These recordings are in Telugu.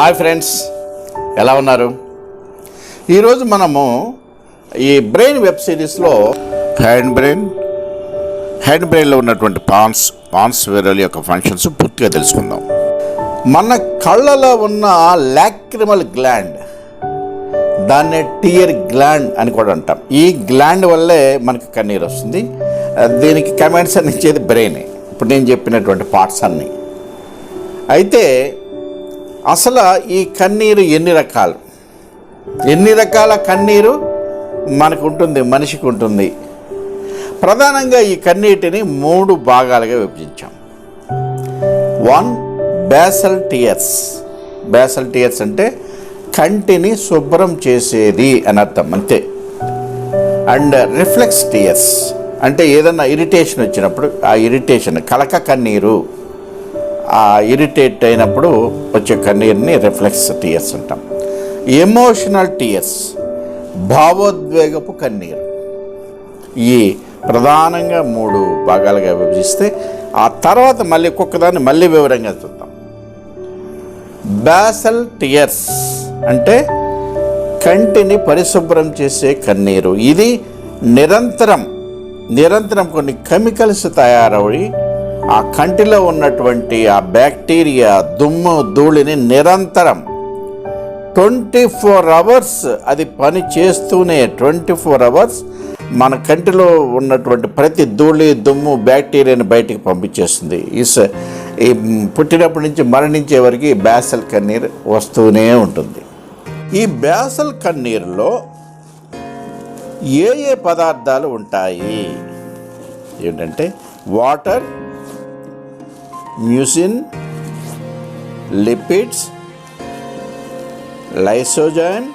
హాయ్ ఫ్రెండ్స్, ఎలా ఉన్నారు? ఈరోజు మనము ఈ బ్రెయిన్ వెబ్ సిరీస్లో హ్యాండ్ బ్రెయిన్లో ఉన్నటువంటి పాన్స్ వెరల్ యొక్క ఫంక్షన్స్ పూర్తిగా తెలుసుకుందాం. మన కళ్ళలో ఉన్న లాక్రిమల్ గ్లాండ్, దాన్నే టియర్ గ్లాండ్ అని కూడా అంటాం. ఈ గ్లాండ్ వల్లే మనకి కన్నీరు వస్తుంది. దీనికి కమెంట్స్ అని ఇచ్చేది బ్రెయిన్. ఇప్పుడు నేను చెప్పినటువంటి పార్ట్స్ అన్నీ. అయితే అసలు ఈ కన్నీరు ఎన్ని రకాల కన్నీరు మనకు ఉంటుంది, మనిషికి ఉంటుంది. ప్రధానంగా ఈ కన్నీటిని 3 భాగాలుగా విభజించాం. 1 బేసల్ టియర్స్ అంటే కంటిని శుభ్రం చేసేది అని అర్థం, అంతే. అండ్ రిఫ్లెక్స్ టియర్స్ అంటే ఏదన్నా ఇరిటేషన్ వచ్చినప్పుడు ఆ ఇరిటేషన్ కలక కన్నీరు, ఆ ఇరిటేట్ అయినప్పుడు వచ్చే కన్నీరుని రిఫ్లెక్స్ టియర్స్ అంటాం. ఎమోషనల్ టియర్స్, భావోద్వేగపు కన్నీరు. ఈ ప్రధానంగా 3 భాగాలుగా విభజిస్తే ఆ తర్వాత మళ్ళీ ఒక్కొక్కదాన్ని మళ్ళీ వివరంగా చూద్దాం. బేసల్ టియర్స్ అంటే కంటిని పరిశుభ్రం చేసే కన్నీరు. ఇది నిరంతరం కొన్ని కెమికల్స్ తయారవి ఆ కంటిలో ఉన్నటువంటి ఆ బ్యాక్టీరియా, దుమ్ము, ధూళిని నిరంతరం 24 అవర్స్ అది పని చేస్తూనే 24 అవర్స్ మన కంటిలో ఉన్నటువంటి ప్రతి ధూళి, దుమ్ము, బ్యాక్టీరియాని బయటికి పంపించేస్తుంది. ఈ పుట్టినప్పటి నుంచి మరణించే వరకు బేసల్ కన్నీరు వస్తూనే ఉంటుంది. ఈ బేసల్ కన్నీరులో ఏ పదార్థాలు ఉంటాయి ఏంటంటే water, mucin, lipids, lysozyme,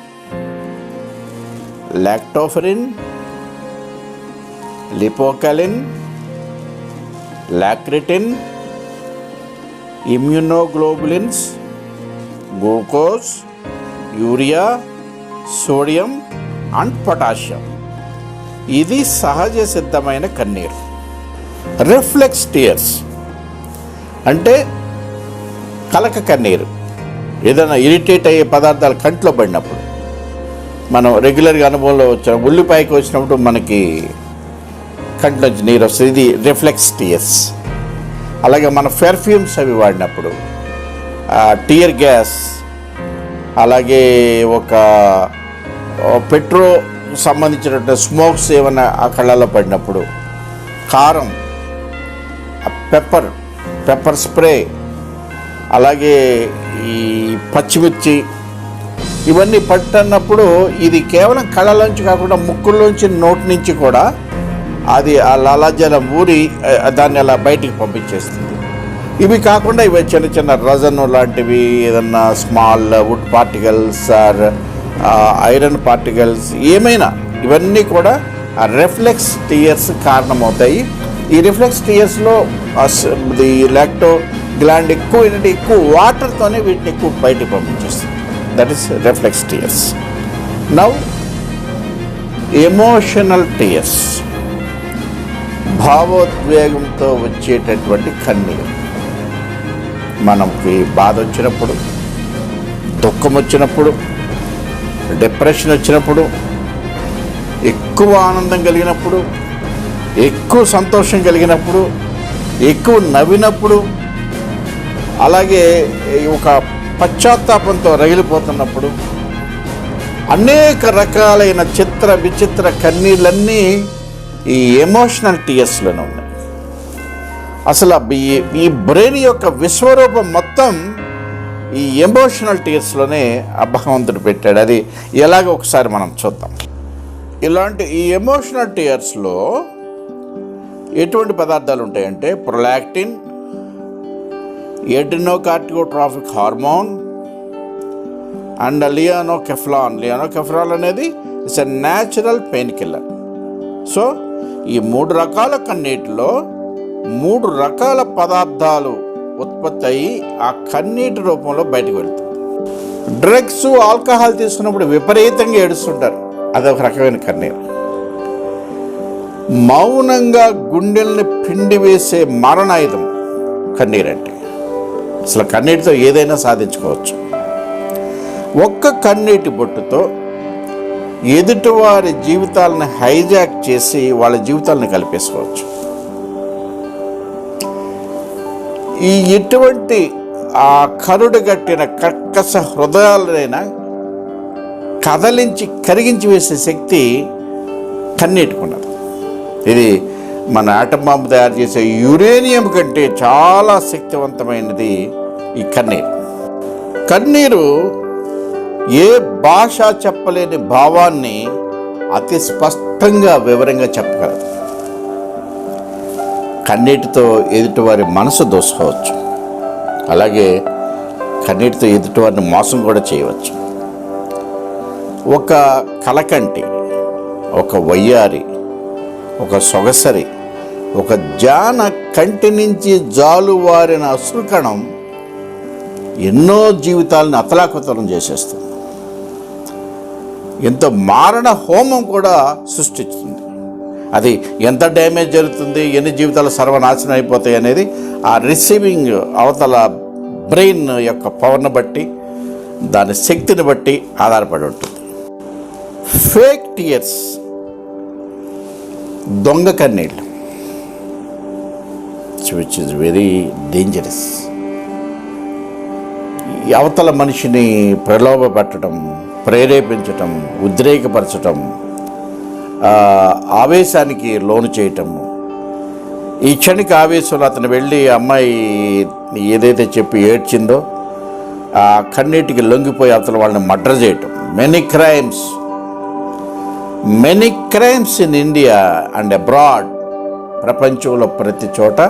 lactoferrin, lipocalin, lacritin, immunoglobulins, glucose, urea, sodium and potassium. ఇది సహజ సిద్ధమైన కన్నీరు. రిఫ్లెక్స్ టియర్స్ అంటే కలక కన్నీరు. ఏదైనా ఇరిటేట్ అయ్యే పదార్థాలు కంట్లో పడినప్పుడు, మనం రెగ్యులర్గా అనుభవంలో ఉల్లిపాయకి వచ్చినప్పుడు మనకి కంట్లోంచి నీరు వస్తుంది. ఇది రిఫ్లెక్స్ టియర్స్. అలాగే మన పెర్ఫ్యూమ్స్ అవి వాడినప్పుడు, టియర్ గ్యాస్, అలాగే ఒక పెట్రో సంబంధించినటువంటి స్మోక్స్ ఏమైనా ఆ కళ్ళలో పడినప్పుడు, కారం, పెప్పర్ స్ప్రే, అలాగే ఈ పచ్చిమిర్చి, ఇవన్నీ పట్టన్నప్పుడు ఇది కేవలం కళ్ళలోంచి కాకుండా ముక్కుల్లోంచి, నోటి నుంచి కూడా అది ఆ లాలాజలం ఊరి దాన్ని అలా బయటికి పంపించేస్తుంది. ఇవి కాకుండా ఇవి చిన్న రజను లాంటివి, ఏదన్నా small wood particles or iron particles, ఏమైనా ఇవన్నీ కూడా ఆ రిఫ్లెక్స్ టియర్స్ కారణమవుతాయి. ఈ రిఫ్లెక్స్ టియర్స్లో ది లాక్టో గ్లాండ్ ఎక్కువ వాటర్తోనే వీటిని ఎక్కువ బయటికి పంపించేస్తుంది. That is reflex tears. Now emotional tears, భావోద్వేగంతో వచ్చేటటువంటి కన్నీరు. మనకి బాధ వచ్చినప్పుడు, దుఃఖం వచ్చినప్పుడు, డిప్రెషన్ వచ్చినప్పుడు, ఎక్కువ ఆనందం కలిగినప్పుడు, ఎక్కువ సంతోషం కలిగినప్పుడు, ఎక్కువ నవ్వినప్పుడు, అలాగే ఒక పశ్చాత్తాపంతో రగిలిపోతున్నప్పుడు, అనేక రకాలైన చిత్ర విచిత్ర కన్నీళ్ళన్నీ ఈ ఎమోషనల్ టియర్స్లోనే ఉన్నాయి. అసలు ఈ బ్రెయిన్ యొక్క విశ్వరూపం మొత్తం ఈ ఎమోషనల్ టియర్స్లోనే భగవంతుడు పెట్టాడు. అది ఎలాగో ఒకసారి మనం చూద్దాం. ఇలాంటి ఈ ఎమోషనల్ టియర్స్లో ఎటువంటి పదార్థాలు ఉంటాయంటే ప్రొలాక్టిన్, ఎడ్రినోకార్టికోట్రాఫిక్ హార్మోన్ అండ్ లియోనోకెఫ్రాన్ అనేది it's a natural pain killer. So ఈ 3 రకాల కన్నీటిలో 3 రకాల పదార్థాలు ఉత్పత్తి అయ్యి ఆ కన్నీటి రూపంలో బయటకు వెళ్తాయి. డ్రగ్స్, ఆల్కహాల్ తీసుకున్నప్పుడు విపరీతంగా ఏడుస్తుంటారు, అదొక రకమైన కన్నీరు. మౌనంగా గుండెల్ని పిండి వేసే మరణాయుధం కన్నీరు అంటే. అసలు కన్నీటితో ఏదైనా సాధించుకోవచ్చు. ఒక్క కన్నీటి బొట్టుతో ఎదుటివారి జీవితాలను హైజాక్ చేసి వాళ్ళ జీవితాలను కలిపేసుకోవచ్చు. ఈ ఇటువంటి ఆ కరుడుగట్టిన కర్కశ హృదయాలైనా కదలించి కరిగించి వేసే శక్తి కన్నీటికున్నది. ఇది మన ఆటం బాంబు తయారు చేసే యురేనియం కంటే చాలా శక్తివంతమైనది ఈ కన్నీరు. కన్నీరు ఏ భాష చెప్పలేని భావాన్ని అతి స్పష్టంగా వివరంగా చెప్పగలదు. కన్నీటితో ఎదుటివారి మనసు దోసుకోవచ్చు, అలాగే కన్నీటితో ఎదుటివారిని మోసం కూడా చేయవచ్చు. ఒక కలకంటి, ఒక వయ్యారి, ఒక సొగసరి, ఒక జాన కంటి నుంచి జాలువారిన అశ్రుకణం ఎన్నో జీవితాలను అతలాకుతలం చేసేస్తుంది. ఎంతో మారణ హోమం కూడా సృష్టిస్తుంది. అది ఎంత డ్యామేజ్ జరుగుతుంది, ఎన్ని జీవితాలు సర్వనాశనం అయిపోతాయి అనేది ఆ రిసీవింగ్ అవతల బ్రెయిన్ యొక్క పవర్ని బట్టి, దాని శక్తిని బట్టి ఆధారపడి ఉంటుంది. ఫేక్ టీయర్స్, దొంగ కన్నీళ్ళు, విచ్ ఇస్ వెరీ డేంజరస్. అవతల మనిషిని ప్రలోభపెట్టడం, ప్రేరేపించటం, ఉద్రేకపరచటం, ఆవేశానికి లోను చేయటము. ఈ క్షణిక ఆవేశంలో అతను వెళ్ళి అమ్మాయి ఏదైతే చెప్పి ఏడ్చిందో ఆ కన్నీటికి లొంగిపోయి అతను వాళ్ళని మర్డర్ చేయటం. Many crimes in India and abroad. ప్రపంచంలో ప్రతి చోట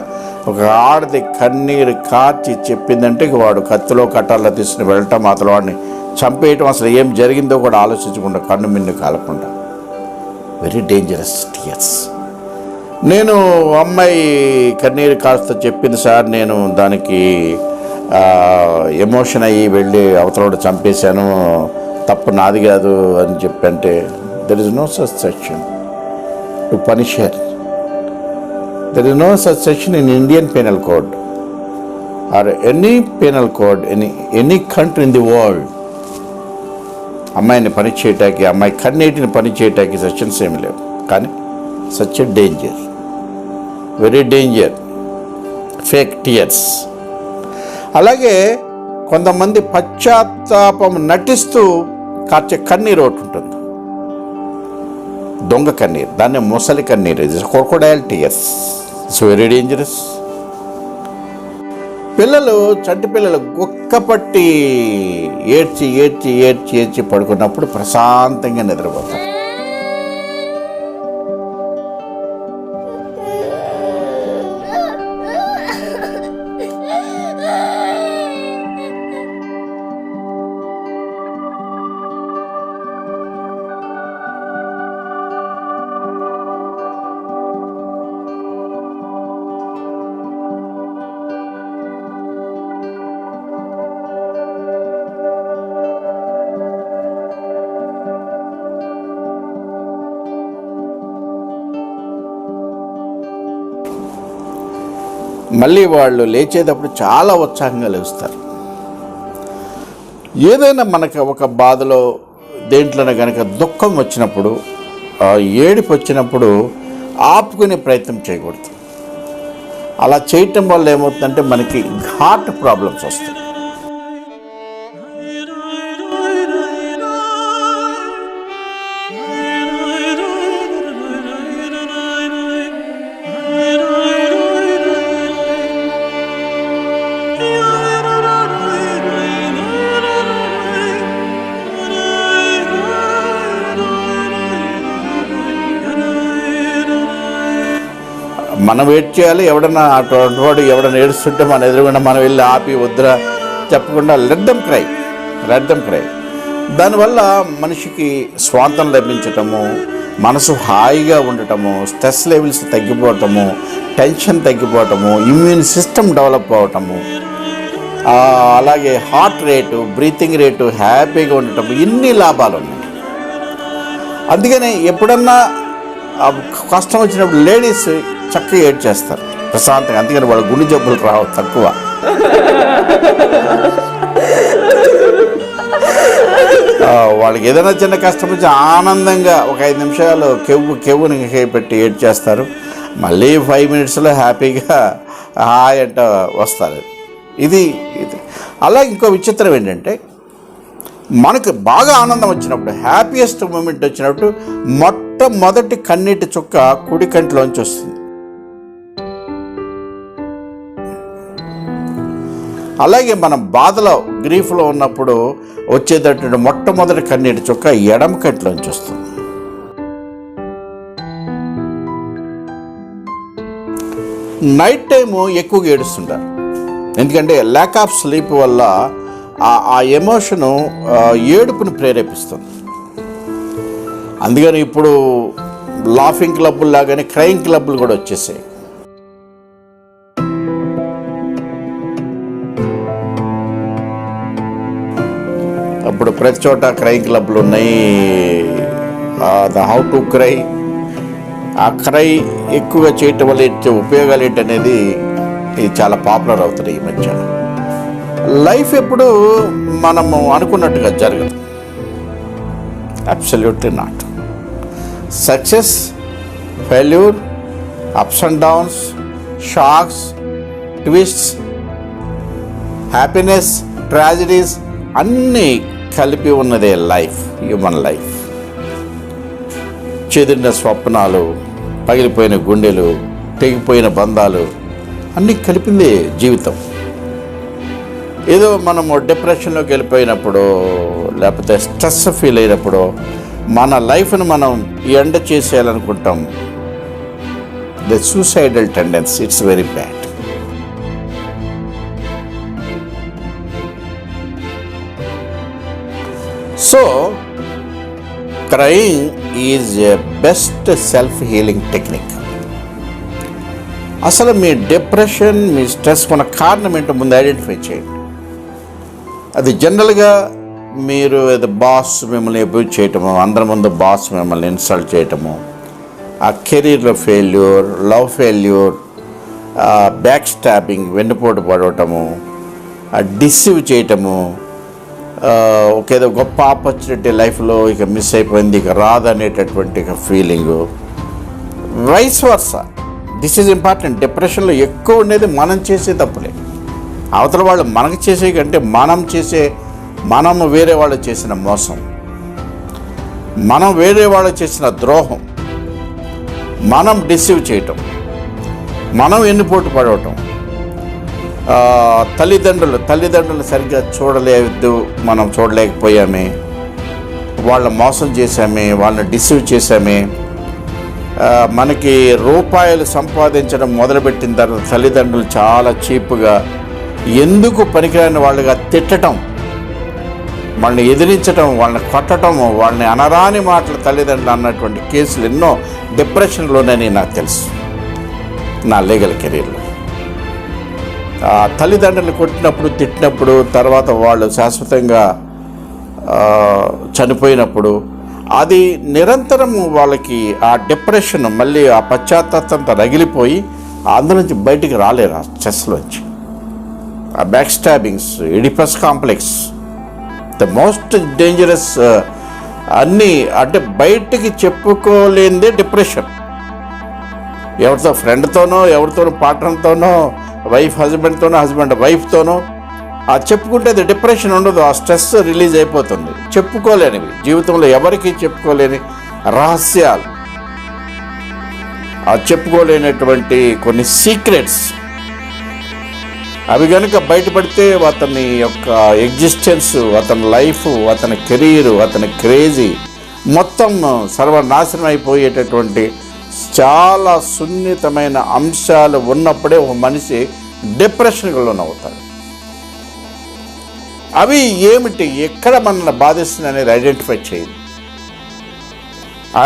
ఒక ఆడది కన్నీరు కార్చి చెప్పిందంటే వాడు కత్తిలో కట్టాల్లో తీసుకుని వెళ్ళటం, అతను వాడిని చంపేయటం, అసలు ఏం జరిగిందో కూడా ఆలోచించకుండా, కన్ను మిన్ను కాలకుండా. Very dangerous tears. నేను అమ్మాయి కన్నీరు కాస్త చెప్పింది సార్, నేను దానికి ఎమోషన్ అయ్యి వెళ్ళి అవతల చంపేశాను, తప్పు నాది కాదు అని చెప్పంటే there is no such section to punish her. There is no such section in Indian penal code or any penal code in any country in the world. అమ్మాయిని పని చేయటానికి, అమ్మాయి కన్నీటిని పని చేయటానికి సెక్షన్స్ ఏమి లేవు. కానీ such a danger, very danger fake tears. అలాగే కొంతమంది పశ్చాత్తాపం నటిస్తూ కార్చే కన్నీరు ఒకటి ఉంటుంది, దొంగ కన్నీరు. దాన్ని ముసలి కన్నీరు, ఇది crocodile tears. It's very dangerous. పిల్లలు, చంటి పిల్లలు గుక్కపట్టి ఏడ్చి ఏడ్చి ఏడ్చి ఏడ్చి పడుకున్నప్పుడు ప్రశాంతంగా నిద్రపోతారు. మళ్ళీ వాళ్ళు లేచేటప్పుడు చాలా ఉత్సాహంగా లేస్తారు. ఏదైనా మనకు ఒక బాధలో దేంట్లోనే కనుక దుఃఖం వచ్చినప్పుడు, ఏడుపు వచ్చినప్పుడు ఆపుకునే ప్రయత్నం చేయకూడదు. అలా చేయటం వల్ల ఏమవుతుందంటే మనకి హార్ట్ ప్రాబ్లమ్స్ వస్తాయి. మనం వెయిట్ చేయాలి. ఎవడన్నా అటువంటి వాడు ఎవడన్నా ఏడుస్తుంటే మన ఎదురుగుండా మనం వెళ్ళి ఆపి వద్దురా చెప్పకుండా లెట్ దెమ్ క్రై. దానివల్ల మనిషికి స్వాంతం లభించటము, మనసు హాయిగా ఉండటము, స్ట్రెస్ లెవెల్స్ తగ్గిపోవటము, టెన్షన్ తగ్గిపోవటము, ఇమ్యూన్ సిస్టమ్ డెవలప్ అవటము, అలాగే హార్ట్ రేటు, బ్రీతింగ్ రేటు హ్యాపీగా ఉండటము, ఇన్ని లాభాలు ఉన్నాయి. అందుకని ఎప్పుడన్నా కష్టం వచ్చినప్పుడు లేడీస్ చక్కగా ఏడ్ చేస్తారు ప్రశాంతంగా. అందుకని వాళ్ళ గుండె జబ్బులు రావు తక్కువ. వాళ్ళకి ఏదైనా చిన్న కష్టం వచ్చి ఆనందంగా ఒక 5 నిమిషాలు కెవ్వుని పెట్టి ఏడ్ చేస్తారు. మళ్ళీ 5 మినిట్స్లో హ్యాపీగా హాయ్ అంట వస్తారు. ఇది అలా ఇంకో విచిత్రం ఏంటంటే, మనకు బాగా ఆనందం వచ్చినప్పుడు, హ్యాపీయెస్ట్ మూమెంట్ వచ్చినప్పుడు మొట్టమొదటి కన్నీటి చుక్క కుడి కంటిలోంచి వస్తుంది. అలాగే మనం బాధలో, గ్రీఫ్లో ఉన్నప్పుడు వచ్చేటటువంటి మొట్టమొదటి కన్నీటి చుక్క ఎడమ కంటిలోంచి వస్తుంది. నైట్ టైము ఎక్కువగా ఏడుస్తుంటారు, ఎందుకంటే ల్యాక్ ఆఫ్ స్లీప్ వల్ల ఆ ఎమోషను ఏడుపుని ప్రేరేపిస్తుంది. అందుకని ఇప్పుడు లాఫింగ్ క్లబ్బులు లాగానే క్రైమ్ క్లబ్బులు కూడా వచ్చేసాయి. అప్పుడు ప్రతి చోట క్రైమ్ క్లబ్లు ఉన్నాయి. హౌ టు క్రై, ఆ క్రై ఎక్కువగా చేయటం వల్ల ఇచ్చే ఉపయోగాలు ఏంటనేది ఇది చాలా పాపులర్ అవుతుంది ఈ మధ్య. లైఫ్ ఎప్పుడు మనము అనుకున్నట్టుగా జరగదు. Absolutely not. Success, failure, ups and downs, shocks, twists, happiness, tragedies అన్నీ కలిపి ఉన్నదే లైఫ్, హ్యూమన్ లైఫ్. చెదిరిన స్వప్నాలు, పగిలిపోయిన గుండెలు, తెగిపోయిన బంధాలు అన్నీ కలిపిందే జీవితం. ఏదో మనము డిప్రెషన్లోకి వెళ్ళిపోయినప్పుడు, లేకపోతే స్ట్రెస్ ఫీల్ అయినప్పుడు మన లైఫ్ను మనం ఎండ్ చేసేయాలనుకుంటాం. The suicidal tendency, it's very bad. So crying is a best self healing technique. అసలు మీ డిప్రెషన్, మీ స్ట్రెస్ ఉన్న కారణం ఏంటో ముందు ఐడెంటిఫై చేయండి. అది జనరల్గా మీరు బాస్ మిమ్మల్ని అబ్యూజ్ చేయటము, అందరి ముందు బాస్ మిమ్మల్ని ఇన్సల్ట్ చేయటము, ఆ కెరీర్లో failure, love failure, back stabbing, వెన్నుపోటు పడటము, డిసీవ్ చేయటము, ఒకేదో గొప్ప ఆపర్చునిటీ లైఫ్లో ఇక మిస్ అయిపోయింది, ఇక రాదనేటటువంటి feeling, vice versa. This is important. డిప్రెషన్లో ఎక్కువ ఉండేది మనం చేసే తప్పులే. అవతల వాళ్ళు మనకు చేసే కంటే మనము వేరే వాళ్ళు చేసిన మోసం, మనం వేరే వాళ్ళు చేసిన ద్రోహం, మనం డిసీవ్ చేయటం, మనం ఎన్నిపోటు పడవటం, తల్లిదండ్రులు సరిగ్గా చూడలేదు, మనం చూడలేకపోయామే, వాళ్ళ మోసం చేశామే, వాళ్ళని డిసీవ్ చేశామే, మనకి రూపాయలు సంపాదించడం మొదలుపెట్టిన తర్వాత తల్లిదండ్రులు చాలా చీప్గా, ఎందుకు పనికిరాని వాళ్ళుగా తిట్టడం, వాళ్ళని ఎదిరించడం, వాళ్ళని కొట్టడం, వాళ్ళని అనరాని మాటలు తల్లిదండ్రులు అన్నటువంటి కేసులు ఎన్నో డిప్రెషన్లోనని నాకు తెలుసు నా లీగల్ కెరీర్లో. తల్లిదండ్రులు కొట్టినప్పుడు, తిట్టినప్పుడు, తర్వాత వాళ్ళు శాశ్వతంగా చనిపోయినప్పుడు అది నిరంతరము వాళ్ళకి ఆ డిప్రెషన్, మళ్ళీ ఆ పశ్చాత్తాపంతో రగిలిపోయి అందులోంచి బయటికి రాలేరు. ఆ స్ట్రెస్లోంచి, ఆ back stabbings, Oedipus complex, the most dangerous. అన్నీ అంటే బయటికి చెప్పుకోలేనిదే డిప్రెషన్. ఎవరితో, ఫ్రెండ్తోనో, ఎవరితోనో పార్ట్నర్తోనో, హస్బెండ్తోనో, హస్బెండ్ వైఫ్తోనో చెప్పుకుంటే అది డిప్రెషన్ ఉండదు. ఆ స్ట్రెస్ రిలీజ్ అయిపోతుంది. చెప్పుకోలేనివి, జీవితంలో ఎవరికి చెప్పుకోలేని రహస్యాలు, ఆ చెప్పుకోలేనటువంటి కొన్ని సీక్రెట్స్, అవి కనుక బయటపడితే అతని యొక్క ఎగ్జిస్టెన్స్, అతని లైఫ్, అతని కెరీరు, అతని క్రేజీ మొత్తం సర్వనాశనం అయిపోయేటటువంటి చాలా సున్నితమైన అంశాలు ఉన్నప్పుడే ఒక మనిషి డిప్రెషన్కి లోనవుతాడు. అవి ఏమిటి, ఎక్కడ మనల్ని బాధిస్తుంది అనేది ఐడెంటిఫై చేయండి.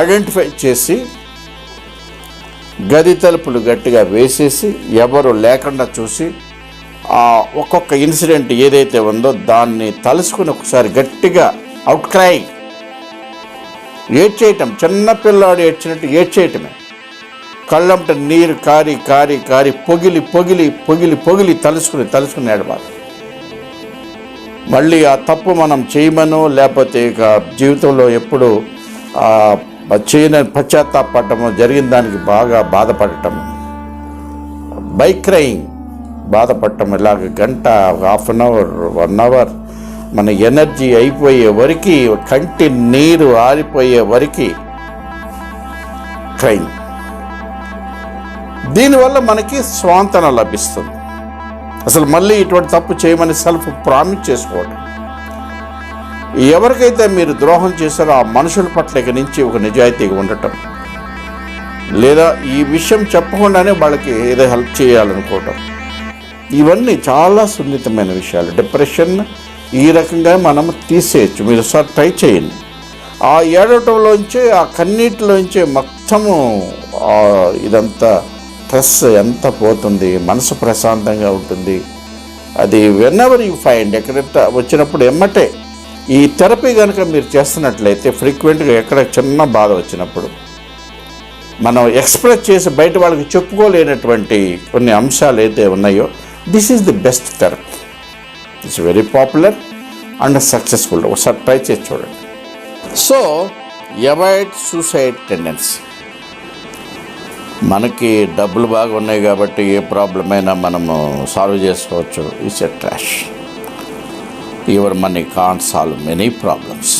ఐడెంటిఫై చేసి గది తలుపులు గట్టిగా వేసేసి ఎవరు లేకుండా చూసి ఒక్కొక్క ఇన్సిడెంట్ ఏదైతే ఉందో దాన్ని తలుసుకుని ఒకసారి గట్టిగా అవుట్ క్రై, ఏడ్చేయటం, చిన్నపిల్లాడు ఏడ్చినట్టు ఏడ్చేయటమే. కళ్ళంట నీరు కారి కారి కారి పొగిలి పొగిలి పొగిలి పొగిలి తలుసుకుని ఏడవాలి. మళ్ళీ ఆ తప్పు మనం చేయమనో లేకపోతే ఇక జీవితంలో ఎప్పుడు చేయని పశ్చాత్తాపడటము, జరిగిన దానికి బాగా బాధపడటం, బై క్రైయింగ్ బాధపడటం, ఇలాగ గంట, హాఫ్ అన్ అవర్, 1 అవర్ మన ఎనర్జీ అయిపోయే వరకు, కంటి నీరు ఆరిపోయే వరకు క్రైయింగ్. దీనివల్ల మనకి స్వాంతన లభిస్తుంది. అసలు మళ్ళీ ఇటువంటి తప్పు చేయమని సెల్ఫ్ ప్రామిస్ చేసుకోవడం. ఎవరికైతే మీరు ద్రోహం చేశారో ఆ మనుషుల పట్ల ఇక నుంచి ఒక నిజాయితీగా ఉండటం, లేదా ఈ విషయం చెప్పకుండానే వాళ్ళకి ఏదో హెల్ప్ చేయాలనుకోవటం, ఇవన్నీ చాలా సున్నితమైన విషయాలు. డిప్రెషన్ ఈ రకంగా మనం తీసేయచ్చు. మీరు ఒకసారి ట్రై చేయండి. ఆ ఏడవటంలోంచే, ఆ కన్నీటిలోంచే మొత్తము ఇదంతా స్ట్రెస్ ఎంత పోతుంది, మనసు ప్రశాంతంగా ఉంటుంది. అది వెన్నెవర్ యూ ఫైండ్, ఎక్కడెక్కడ వచ్చినప్పుడు ఎమ్మటే ఈ థెరపీ కనుక మీరు చేస్తున్నట్లయితే ఫ్రీక్వెంట్గా ఎక్కడ చిన్న బాధ వచ్చినప్పుడు మనం ఎక్స్ప్రెస్ చేసి బయట వాళ్ళకి చెప్పుకోలేనటువంటి కొన్ని అంశాలు అయితే ఉన్నాయో, this is the best therapy. It's very popular and successful. ఒకసారి ట్రై చేసి చూడండి. So avoid suicide tendency. మనకి డబ్బులు బాగా ఉన్నాయి కాబట్టి ఏ ప్రాబ్లం అయినా మనము సాల్వ్ చేసుకోవచ్చు. It's a trash. Your money can't solve many problems.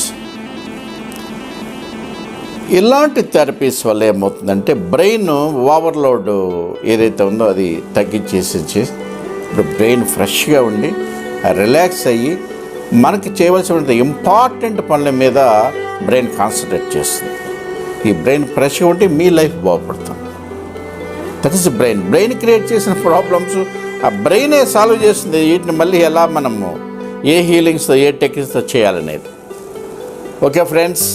ఇలాంటి థెరపీస్ వల్ల ఏమవుతుందంటే బ్రెయిన్ ఓవర్లోడ్ ఏదైతే ఉందో అది తగ్గించేసి ఇప్పుడు బ్రెయిన్ ఫ్రెష్గా ఉండి రిలాక్స్ అయ్యి మనకి చేయవలసిన ఇంపార్టెంట్ పనుల మీద బ్రెయిన్ కాన్సన్ట్రేట్ చేస్తుంది. ఈ బ్రెయిన్ ఫ్రెష్గా ఉంటే మీ లైఫ్ బాగుపడుతుంది. దట్ ఈస్ బ్రెయిన్ క్రియేట్ చేసిన ప్రాబ్లమ్స్ ఆ బ్రెయినే సాల్వ్ చేస్తుంది. వీటిని మళ్ళీ ఎలా మనము ఏ హీలింగ్స్తో, ఏ టెక్నిక్స్తో చేయాలనేది. Okay friends,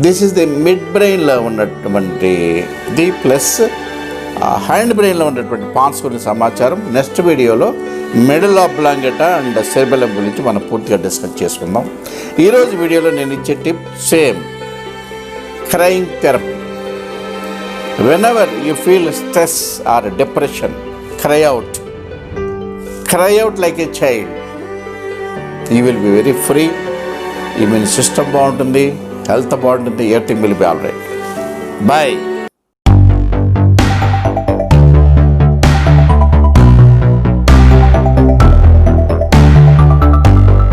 this is the mid బ్రెయిన్లో ఉన్నటువంటి ది ప్లస్ హ్యాండ్ బ్రెయిన్లో ఉన్నటువంటి పాన్స్ గురించి సమాచారం. నెక్స్ట్ వీడియోలో మిడిల్ ఆబ్లాంగేటా అండ్ సెరిబెల్లమ్ గురించి మనం పూర్తిగా డిస్కస్ చేసుకుందాం. ఈరోజు వీడియోలో నేను ఇచ్చే tip same, crying therapy. Whenever you feel stress or depression, cry out like a child. You will be very free. Immune system బాగుంటుంది, health బాగుంటుంది, everything will be all right. Bye.